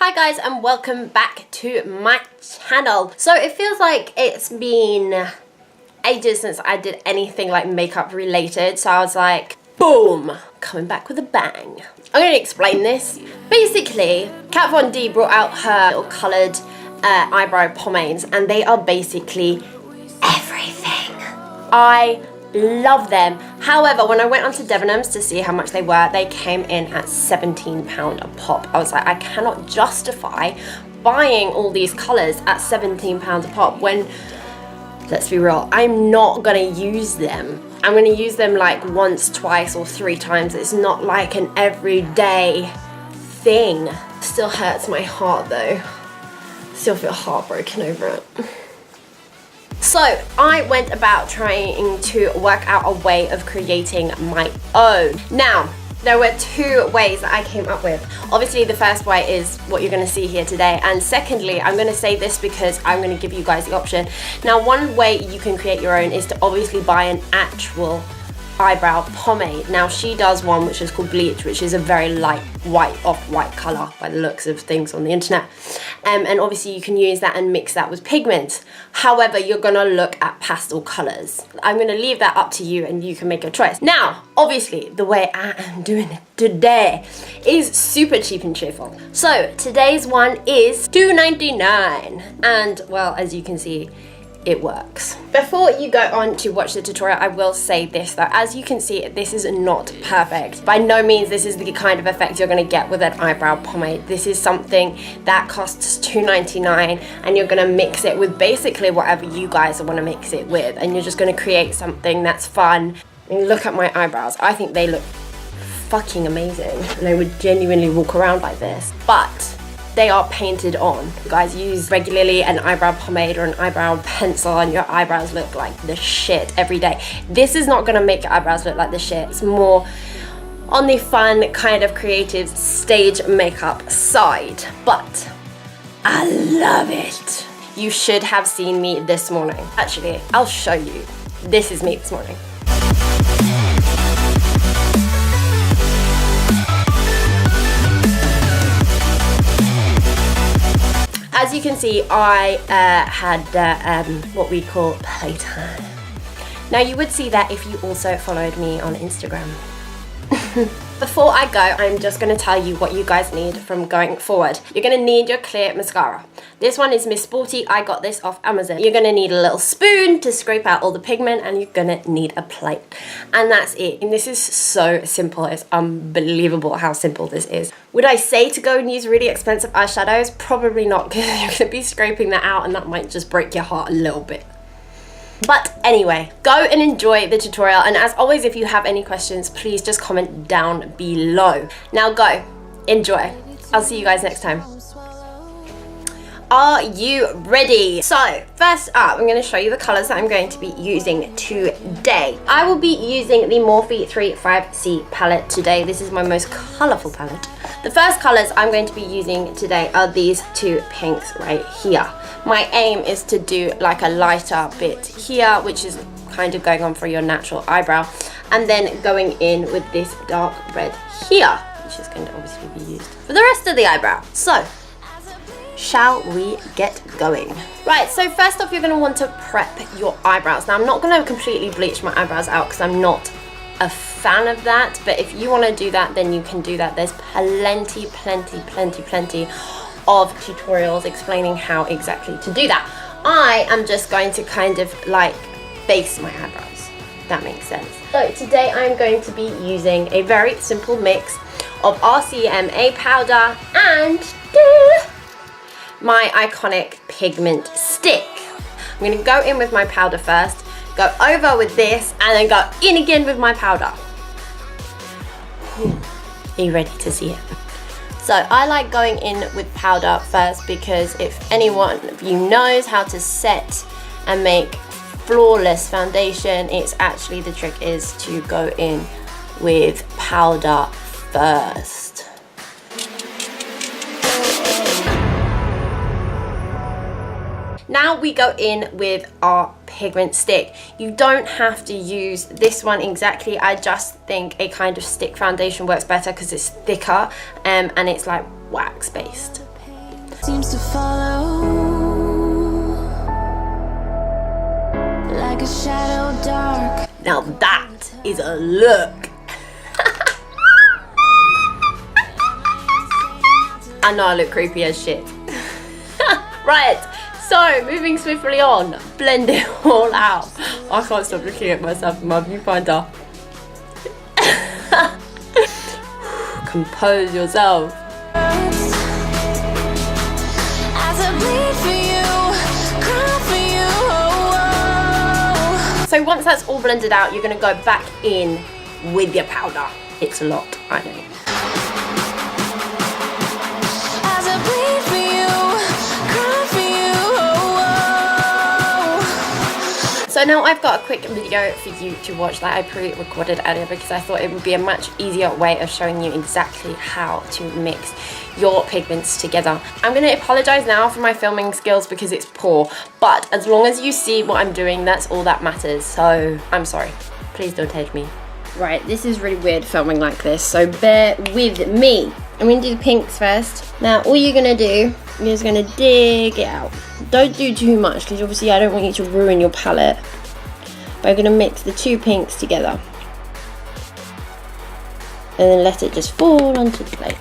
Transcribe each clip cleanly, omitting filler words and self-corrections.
Hi guys and welcome back to my channel. So it feels like it's been ages since I did anything like makeup related, so I was like, boom, coming back with a bang. I'm going to explain this. Basically, Kat Von D brought out her little coloured eyebrow pomades and they are basically everything. I love them. However, when I went onto Debenhams to see how much they were, they came in at £17 a pop. I was like, I cannot justify buying all these colours at £17 a pop when, let's be real, I'm not gonna use them. I'm gonna use them like once, twice or 3 times. It's not like an everyday thing. Still hurts my heart though. Still feel heartbroken over it. So I went about trying to work out a way of creating my own. Now, there were 2 ways that I came up with. Obviously, the first way is what you're gonna see here today. And secondly, I'm gonna say this because I'm gonna give you guys the option. Now, one way you can create your own is to obviously buy an actual eyebrow pomade. Now, she does one which is called Bleach, which is a very light white, off-white colour by the looks of things on the internet. And obviously you can use that and mix that with pigment. However, you're gonna look at pastel colours. I'm gonna leave that up to you and you can make a choice. Now, obviously, the way I am doing it today is super cheap and cheerful. So today's one is $2.99, and well, as you can see, it works. Before you go on to watch the tutorial, I will say this though. As you can see, this is not perfect. By no means this is the kind of effect you're gonna get with an eyebrow pomade. This is something that costs $2.99 and you're gonna mix it with basically whatever you guys wanna mix it with, and you're just gonna create something that's fun. And look at my eyebrows. I think they look fucking amazing and I would genuinely walk around like this. But they are painted on. You guys use regularly an eyebrow pomade or an eyebrow pencil and your eyebrows look like the shit every day. This is not gonna make your eyebrows look like the shit. It's more on the fun, kind of creative stage makeup side. But I love it. You should have seen me this morning. Actually, I'll show you. This is me this morning. As you can see, I had what we call playtime. Now you would see that if you also followed me on Instagram. Before I go, I'm just going to tell you what you guys need from going forward. You're going to need your clear mascara. This one is Miss Sporty. I got this off Amazon. You're going to need a little spoon to scrape out all the pigment, and you're going to need a plate. And that's it. And this is so simple. It's unbelievable how simple this is. Would I say to go and use really expensive eyeshadows? Probably not, because you're going to be scraping that out and that might just break your heart a little bit. But anyway, go and enjoy the tutorial, and as always, if you have any questions, please just comment down below. Now go, enjoy. I'll see you guys next time. Are you ready? So first up, I'm going to show you the colours that I'm going to be using today. I will be using the Morphe 35C palette today. This is my most colourful palette. The first colours I'm going to be using today are these 2 pinks right here. My aim is to do like a lighter bit here, which is kind of going on for your natural eyebrow, and then going in with this dark red here, which is going to obviously be used for the rest of the eyebrow. So shall we get going? Right, so first off, you're going to want to prep your eyebrows. Now, I'm not going to completely bleach my eyebrows out because I'm not a fan of that, but if you want to do that, then you can do that. There's plenty of tutorials explaining how exactly to do that. I am just going to kind of like base my eyebrows. That makes sense. So today I'm going to be using a very simple mix of RCMA powder and my iconic pigment stick. I'm going to go in with my powder first, go over with this, and then go in again with my powder. Are you ready to see it? So I like going in with powder first because if anyone of you knows how to set and make flawless foundation, it's actually, the trick is to go in with powder first. Now we go in with our pigment stick. You don't have to use this one exactly. I just think a kind of stick foundation works better because it's thicker and it's like wax based. Seems to follow like a shadow dark. Now that is a look. I know I look creepy as shit. Right, so moving swiftly on, blend it all out. I can't stop looking at myself in my viewfinder. Compose yourself. So once that's all blended out, you're going to go back in with your powder. It's a lot, I know. So now I've got a quick video for you to watch that I pre-recorded earlier because I thought it would be a much easier way of showing you exactly how to mix your pigments together. I'm going to apologize now for my filming skills because it's poor, but as long as you see what I'm doing, that's all that matters. So I'm sorry, please don't hate me. Right, this is really weird filming like this, so bear with me. I'm going to do the pinks first. Now all you're going to do, you're just going to dig it out. Don't do too much because obviously I don't want you to ruin your palette. But I'm going to mix the two pinks together. And then let it just fall onto the plate.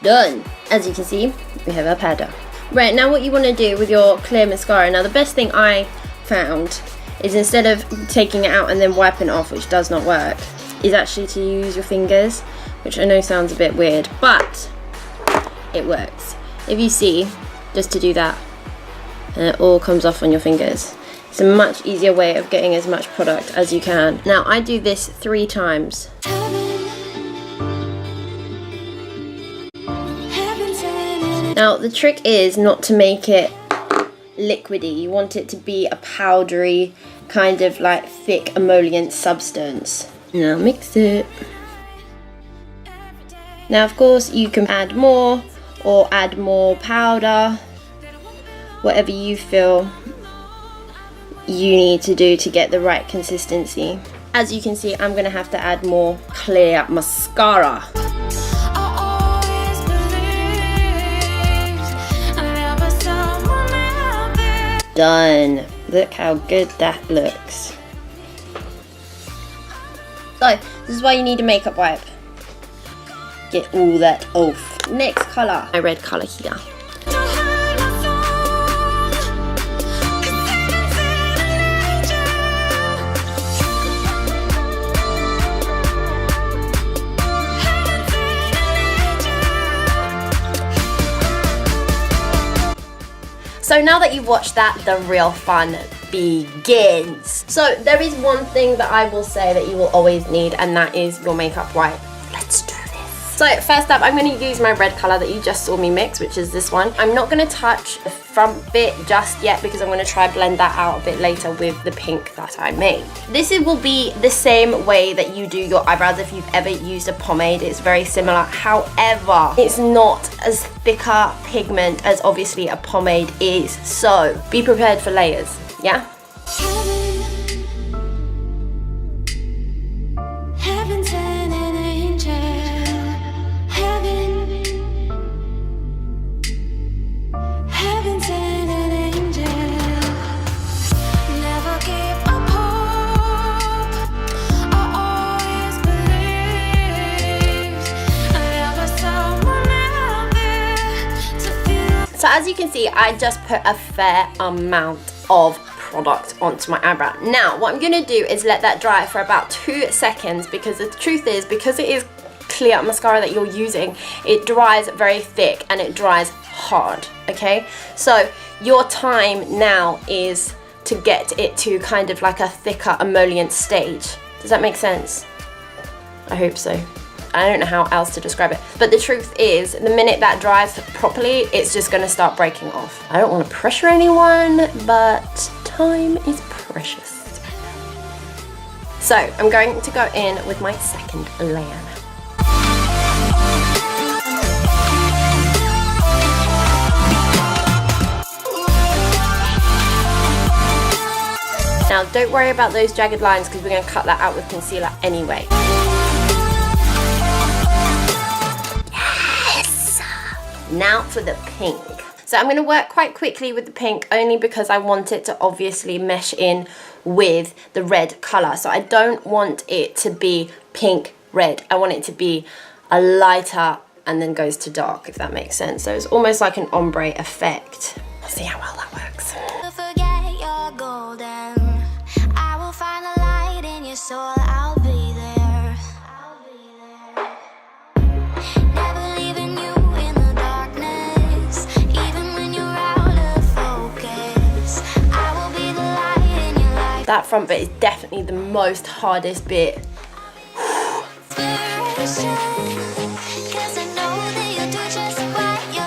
Done! As you can see, we have our powder. Right, now what you want to do with your clear mascara. Now the best thing I found is instead of taking it out and then wiping it off, which does not work, is actually to use your fingers, which I know sounds a bit weird, but it works. If you see, just to do that, and it all comes off on your fingers. It's a much easier way of getting as much product as you can. Now I do this 3 times. Now the trick is not to make it liquidy. You want it to be a powdery, kind of like thick emollient substance. Now mix it. Now of course you can add more or add more powder, whatever you feel you need to do to get the right consistency. As you can see, I'm going to have to add more clear mascara. Done. Look how good that looks. So, this is why you need a makeup wipe. Get all that off. Next colour, my red colour here. So now that you've watched that, the real fun begins. So there is one thing that I will say that you will always need, and that is your makeup wipe. Let's do this. So first up, I'm going to use my red colour that you just saw me mix, which is this one. I'm not going to touch the front bit just yet because I'm going to try blend that out a bit later with the pink that I made. This will be the same way that you do your eyebrows if you've ever used a pomade. It's very similar. However, it's not as thicker pigment as obviously a pomade is. So be prepared for layers, yeah? So as you can see, I just put a fair amount of product onto my eyebrow. Now, what I'm gonna do is let that dry for about 2 seconds because the truth is, because it is clear mascara that you're using, it dries very thick and it dries hard, okay? So your time now is to get it to kind of like a thicker emollient stage. Does that make sense? I hope so. I don't know how else to describe it. But the truth is, the minute that dries properly, it's just gonna start breaking off. I don't wanna pressure anyone, but time is precious. So I'm going to go in with my second layer. Now don't worry about those jagged lines because we're gonna cut that out with concealer anyway. Now for the pink. So I'm going to work quite quickly with the pink only because I want it to obviously mesh in with the red colour. So I don't want it to be pink red. I want it to be a lighter and then goes to dark, if that makes sense. So it's almost like an ombre effect. Let's see how well that works. Forget you're golden. I will find the light in your soul. I'll be there. Never leaving you in the darkness. Even when you're out of focus, I will be the light in your life. That front bit is definitely the most hardest bit.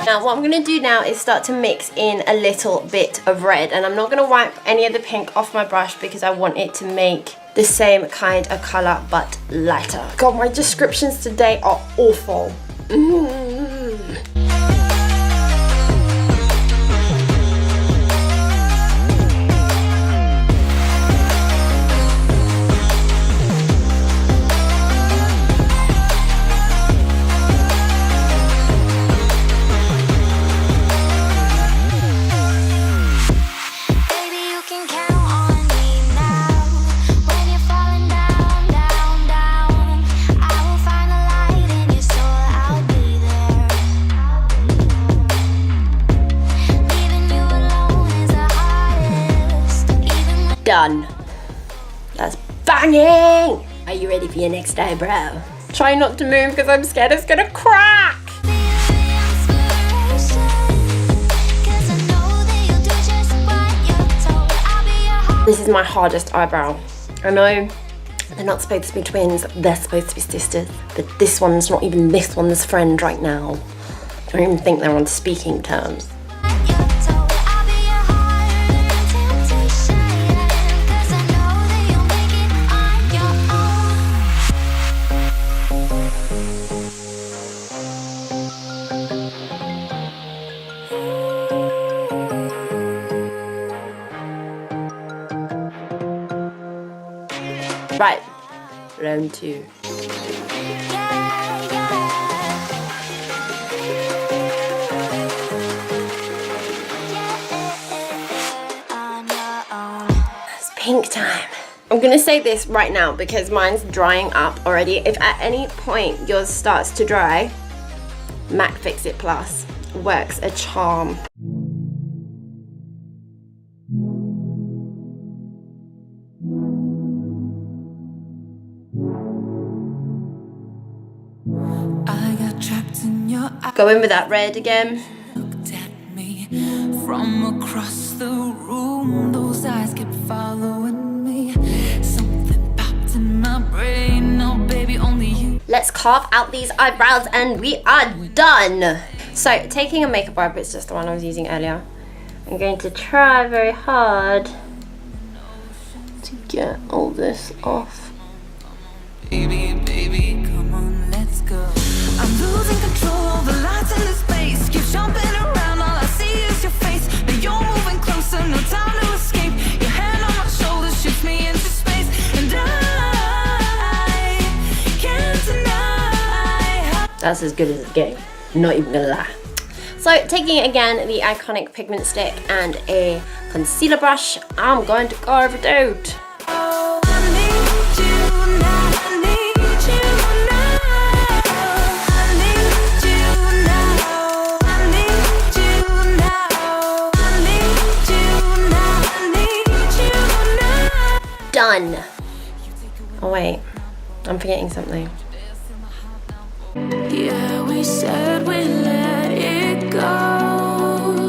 Now what I'm going to do now is start to mix in a little bit of red, and I'm not going to wipe any of the pink off my brush because I want it to make the same kind of colour but lighter. God, my descriptions today are awful. Done. That's banging! Are you ready for your next eyebrow? Try not to move because I'm scared it's gonna crack! This is my hardest eyebrow. I know they're not supposed to be twins, they're supposed to be sisters, but this one's not even this one's friend right now. I don't even think they're on speaking terms. Right, round two. It's pink time. I'm gonna say this right now because mine's drying up already. If at any point yours starts to dry, MAC Fix It Plus works a charm. Go in with that red again. Looked at me from across the room. Those eyes kept following me. Something popped in my brain. No, baby, only you. Let's carve out these eyebrows and we are done. So taking a makeup wipe, it's just the one I was using earlier. I'm going to try very hard to get all this off. Baby, baby, come on, let's go. I'm losing control of the lights in the space. Keep jumping around, all I see is your face. Now you're moving closer, no time to escape. Your hand on my shoulder shifts me into space. And I can't deny. That's as good as it's getting, not even gonna lie. So taking again the iconic pigment stick and a concealer brush, I'm going to carve it out. Done. Oh wait, I'm forgetting something. Yeah, we said we let it go,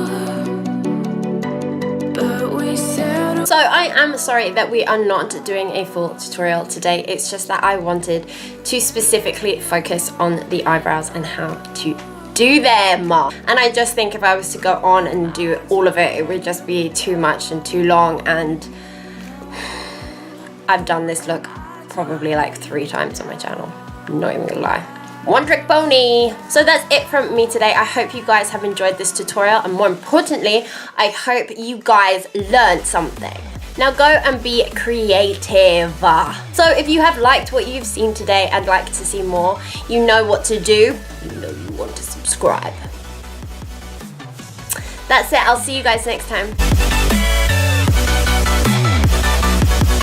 but we said. So I am sorry that we are not doing a full tutorial today. It's just that I wanted to specifically focus on the eyebrows and how to do them. And I just think if I was to go on and do all of it, it would just be too much and too long, and I've done this look probably like 3 times on my channel. I'm not even gonna lie. One trick pony. So that's it from me today. I hope you guys have enjoyed this tutorial, and more importantly, I hope you guys learned something. Now go and be creative. So if you have liked what you've seen today and like to see more, you know what to do. You know you want to subscribe. That's it. I'll see you guys next time.